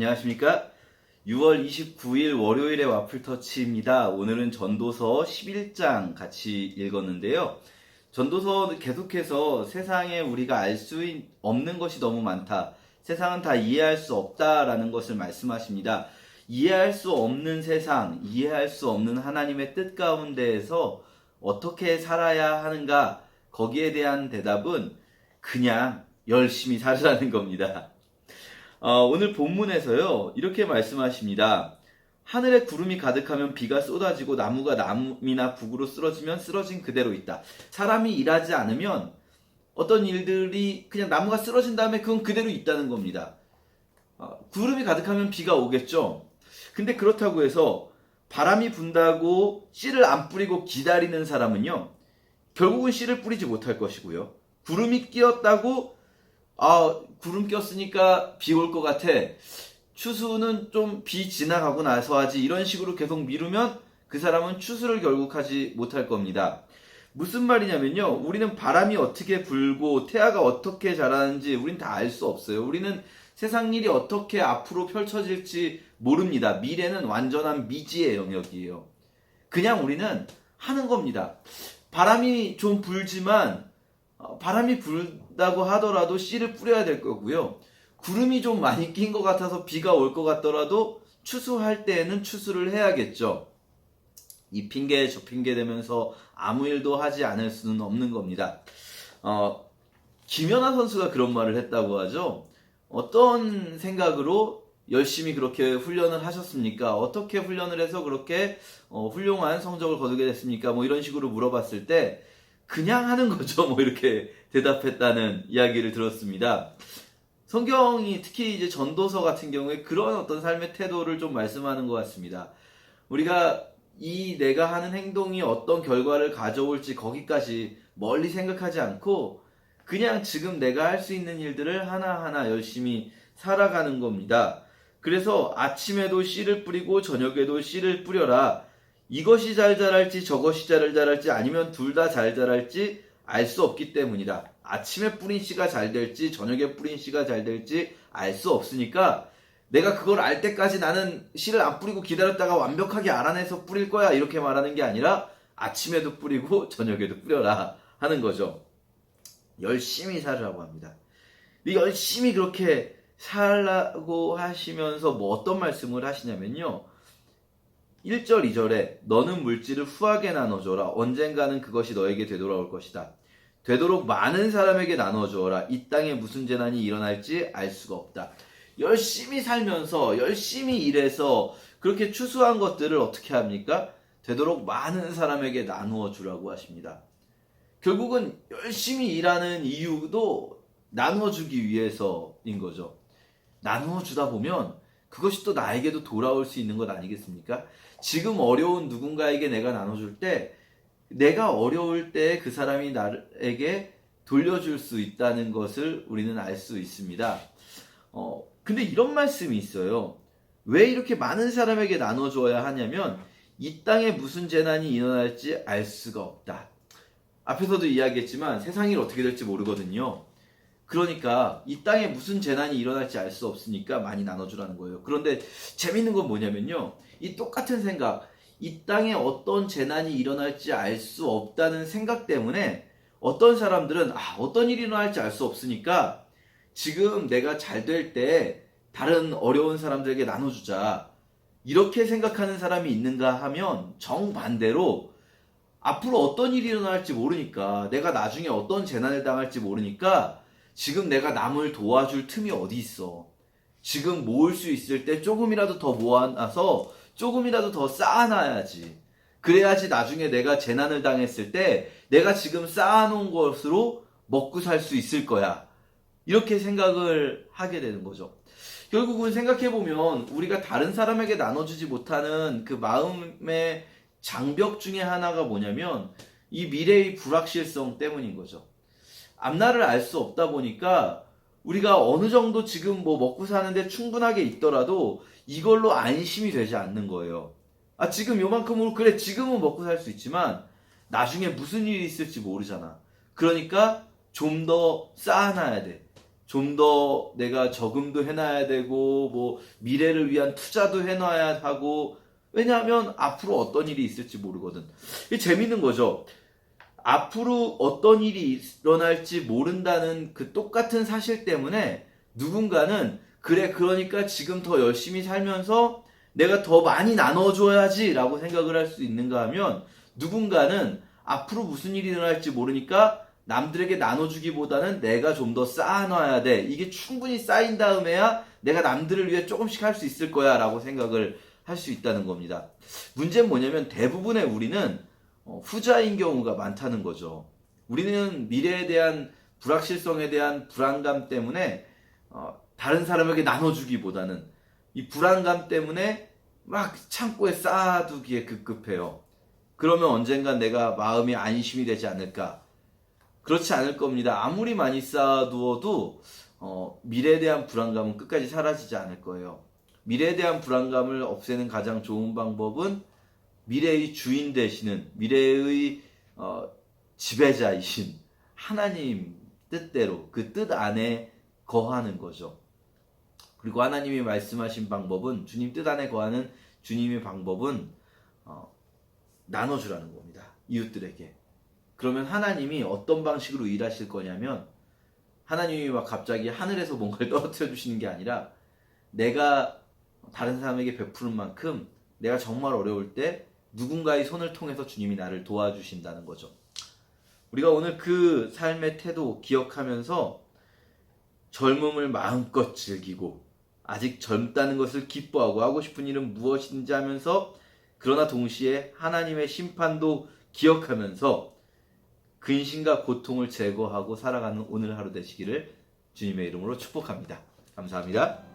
안녕하십니까? 6월 29일 월요일의 와플터치입니다. 오늘은 전도서 11장 같이 읽었는데요. 전도서 계속해서 세상에 우리가 알 수 없는 것이 너무 많다. 세상은 다 이해할 수 없다라는 것을 말씀하십니다. 이해할 수 없는 세상, 이해할 수 없는 하나님의 뜻 가운데에서 어떻게 살아야 하는가? 거기에 대한 대답은 그냥 열심히 살으라는 겁니다. 오늘 본문에서요, 이렇게 말씀하십니다. 하늘에 구름이 가득하면 비가 쏟아지고 나무가 남이나 북으로 쓰러지면 쓰러진 그대로 있다. 사람이 일하지 않으면 어떤 일들이 그냥 나무가 쓰러진 다음에 그건 그대로 있다는 겁니다. 구름이 가득하면 비가 오겠죠. 근데 그렇다고 해서 바람이 분다고 씨를 안 뿌리고 기다리는 사람은요, 결국은 씨를 뿌리지 못할 것이고요. 구름이 끼었다고 구름 꼈으니까 비 올 것 같아. 추수는 좀 비 지나가고 나서 하지. 이런 식으로 계속 미루면 그 사람은 추수를 결국 하지 못할 겁니다. 무슨 말이냐면요. 우리는 바람이 어떻게 불고 태아가 어떻게 자라는지 우린 다 알 수 없어요. 우리는 세상 일이 어떻게 앞으로 펼쳐질지 모릅니다. 미래는 완전한 미지의 영역이에요. 그냥 우리는 하는 겁니다. 바람이 좀 불지만 바람이 불다고 하더라도 씨를 뿌려야 될 거고요. 구름이 좀 많이 낀 것 같아서 비가 올 것 같더라도 추수할 때에는 추수를 해야겠죠. 이 핑계 저 핑계 대면서 아무 일도 하지 않을 수는 없는 겁니다. 김연아 선수가 그런 말을 했다고 하죠. 어떤 생각으로 열심히 그렇게 훈련을 하셨습니까? 어떻게 훈련을 해서 그렇게 훌륭한 성적을 거두게 됐습니까? 뭐 이런 식으로 물어봤을 때 그냥 하는 거죠. 뭐 이렇게 대답했다는 이야기를 들었습니다. 성경이 특히 이제 전도서 같은 경우에 그런 어떤 삶의 태도를 좀 말씀하는 것 같습니다. 우리가 내가 하는 행동이 어떤 결과를 가져올지 거기까지 멀리 생각하지 않고 그냥 지금 내가 할 수 있는 일들을 하나하나 열심히 살아가는 겁니다. 그래서 아침에도 씨를 뿌리고 저녁에도 씨를 뿌려라. 이것이 잘 자랄지 저것이 잘 자랄지 아니면 둘 다 잘 자랄지 알 수 없기 때문이다. 아침에 뿌린 씨가 잘 될지 저녁에 뿌린 씨가 잘 될지 알 수 없으니까 내가 그걸 알 때까지 나는 씨를 안 뿌리고 기다렸다가 완벽하게 알아내서 뿌릴 거야 이렇게 말하는 게 아니라 아침에도 뿌리고 저녁에도 뿌려라 하는 거죠. 열심히 살으라고 합니다. 열심히 그렇게 살라고 하시면서 뭐 어떤 말씀을 하시냐면요. 1절, 2절에 너는 물질을 후하게 나눠줘라. 언젠가는 그것이 너에게 되돌아올 것이다. 되도록 많은 사람에게 나눠주어라. 이 땅에 무슨 재난이 일어날지 알 수가 없다. 열심히 살면서 열심히 일해서 그렇게 추수한 것들을 어떻게 합니까? 되도록 많은 사람에게 나누어 주라고 하십니다. 결국은 열심히 일하는 이유도 나누어 주기 위해서인 거죠. 나누어 주다 보면 그것이 또 나에게도 돌아올 수 있는 것 아니겠습니까? 지금 어려운 누군가에게 내가 나눠줄 때 내가 어려울 때 그 사람이 나에게 돌려줄 수 있다는 것을 우리는 알 수 있습니다. 근데 이런 말씀이 있어요. 왜 이렇게 많은 사람에게 나눠줘야 하냐면 이 땅에 무슨 재난이 일어날지 알 수가 없다. 앞에서도 이야기했지만 세상이 어떻게 될지 모르거든요. 그러니까 이 땅에 무슨 재난이 일어날지 알 수 없으니까 많이 나눠주라는 거예요. 그런데 재밌는 건 뭐냐면요. 이 똑같은 생각, 이 땅에 어떤 재난이 일어날지 알 수 없다는 생각 때문에 어떤 사람들은 어떤 일이 일어날지 알 수 없으니까 지금 내가 잘 될 때 다른 어려운 사람들에게 나눠주자. 이렇게 생각하는 사람이 있는가 하면 정반대로 앞으로 어떤 일이 일어날지 모르니까 내가 나중에 어떤 재난을 당할지 모르니까 지금 내가 남을 도와줄 틈이 어디 있어. 지금 모을 수 있을 때 조금이라도 더 모아놔서 조금이라도 더 쌓아놔야지. 그래야지 나중에 내가 재난을 당했을 때 내가 지금 쌓아놓은 것으로 먹고 살 수 있을 거야. 이렇게 생각을 하게 되는 거죠. 결국은 생각해보면 우리가 다른 사람에게 나눠주지 못하는 그 마음의 장벽 중에 하나가 뭐냐면 이 미래의 불확실성 때문인 거죠. 앞날을 알 수 없다 보니까 우리가 어느 정도 지금 뭐 먹고 사는데 충분하게 있더라도 이걸로 안심이 되지 않는 거예요. 지금 요만큼으로 그래 지금은 먹고 살 수 있지만 나중에 무슨 일이 있을지 모르잖아. 그러니까 좀 더 쌓아놔야 돼. 좀 더 내가 저금도 해놔야 되고 뭐 미래를 위한 투자도 해놔야 하고, 왜냐하면 앞으로 어떤 일이 있을지 모르거든. 이게 재밌는 거죠. 앞으로 어떤 일이 일어날지 모른다는 그 똑같은 사실 때문에 누군가는 그래, 그러니까 지금 더 열심히 살면서 내가 더 많이 나눠줘야지 라고 생각을 할 수 있는가 하면, 누군가는 앞으로 무슨 일이 일어날지 모르니까 남들에게 나눠주기보다는 내가 좀 더 쌓아놔야 돼. 이게 충분히 쌓인 다음에야 내가 남들을 위해 조금씩 할 수 있을 거야 라고 생각을 할 수 있다는 겁니다. 문제는 뭐냐면 대부분의 우리는 후자인 경우가 많다는 거죠. 우리는 미래에 대한 불확실성에 대한 불안감 때문에 다른 사람에게 나눠주기보다는 이 불안감 때문에 막 창고에 쌓아두기에 급급해요. 그러면 언젠간 내가 마음이 안심이 되지 않을까? 그렇지 않을 겁니다. 아무리 많이 쌓아두어도 미래에 대한 불안감은 끝까지 사라지지 않을 거예요. 미래에 대한 불안감을 없애는 가장 좋은 방법은 미래의 주인 되시는, 미래의 지배자이신 하나님 뜻대로 그 뜻 안에 거하는 거죠. 그리고 하나님이 말씀하신 방법은, 주님 뜻 안에 거하는 주님의 방법은 나눠주라는 겁니다. 이웃들에게. 그러면 하나님이 어떤 방식으로 일하실 거냐면, 하나님이 막 갑자기 하늘에서 뭔가를 떨어뜨려 주시는 게 아니라, 내가 다른 사람에게 베푸는 만큼 내가 정말 어려울 때 누군가의 손을 통해서 주님이 나를 도와주신다는 거죠. 우리가 오늘 그 삶의 태도 기억하면서 젊음을 마음껏 즐기고 아직 젊다는 것을 기뻐하고 하고 싶은 일은 무엇인지 하면서, 그러나 동시에 하나님의 심판도 기억하면서 근심과 고통을 제거하고 살아가는 오늘 하루 되시기를 주님의 이름으로 축복합니다. 감사합니다.